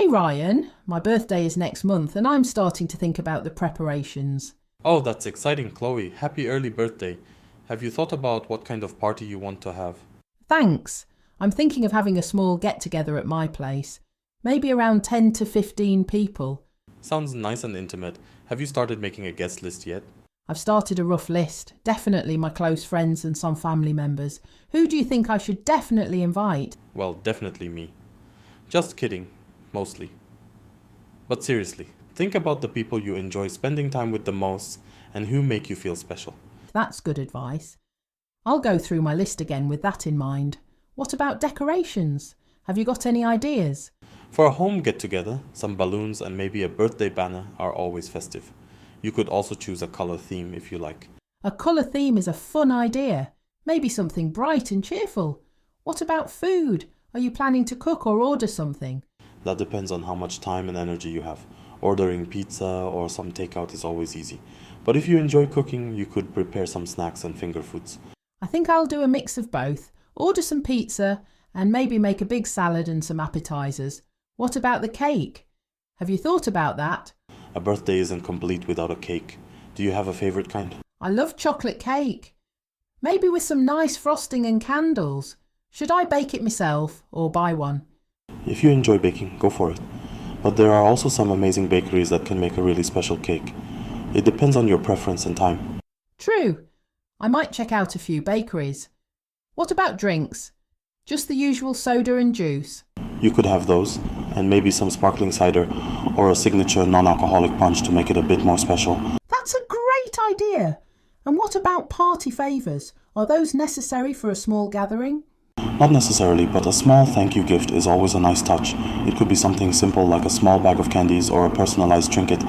Hey Ryan, my birthday is next month and I'm starting to think about the preparations. Oh, that's exciting, Chloe. Happy early birthday. Have you thought about what kind of party you want to have? Thanks. I'm thinking of having a small get-together at my place. Maybe around 10 to 15 people. Sounds nice and intimate. Have you started making a guest list yet? I've started a rough list. Definitely my close friends and some family members. Who do you think I should definitely invite? Well, definitely me. Just kidding, mostly. But seriously, think about the people you enjoy spending time with the most and who make you feel special. That's good advice. I'll go through my list again with that in mind. What about decorations? Have you got any ideas? For a home get-together, some balloons and maybe a birthday banner are always festive. You could also choose a color theme if you like. A colour theme is a fun idea. Maybe something bright and cheerful. What about food? Are you planning to cook or order something? That depends on how much time and energy you have. Ordering pizza or some takeout is always easy. But if you enjoy cooking, you could prepare some snacks and finger foods. I think I'll do a mix of both. Order some pizza and maybe make a big salad and some appetizers. What about the cake? Have you thought about that? A birthday isn't complete without a cake. Do you have a favorite kind? I love chocolate cake. Maybe with some nice frosting and candles. Should I bake it myself or buy one? If you enjoy baking, go for it. But there are also some amazing bakeries that can make a really special cake. It depends on your preference and time. True. I might check out a few bakeries. What about drinks? Just the usual soda and juice? You could have those, and maybe some sparkling cider or a signature non-alcoholic punch to make it a bit more special. That's a great idea. And what about party favours? Are those necessary for a small gathering? Not necessarily, but a small thank you gift is always a nice touch. It could be something simple like a small bag of candies or a personalized trinket.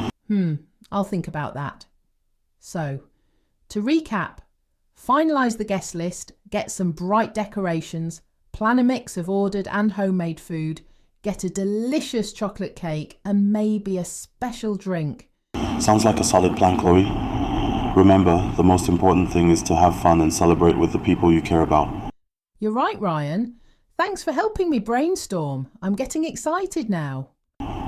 I'll think about that. So, to recap, finalise the guest list, get some bright decorations, plan a mix of ordered and homemade food, get a delicious chocolate cake and maybe a special drink. Sounds like a solid plan, Chloe. Remember, the most important thing is to have fun and celebrate with the people you care about. You're right, Ryan. Thanks for helping me brainstorm. I'm getting excited now.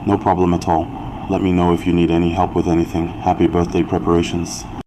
No problem at all. Let me know if you need any help with anything. Happy birthday preparations.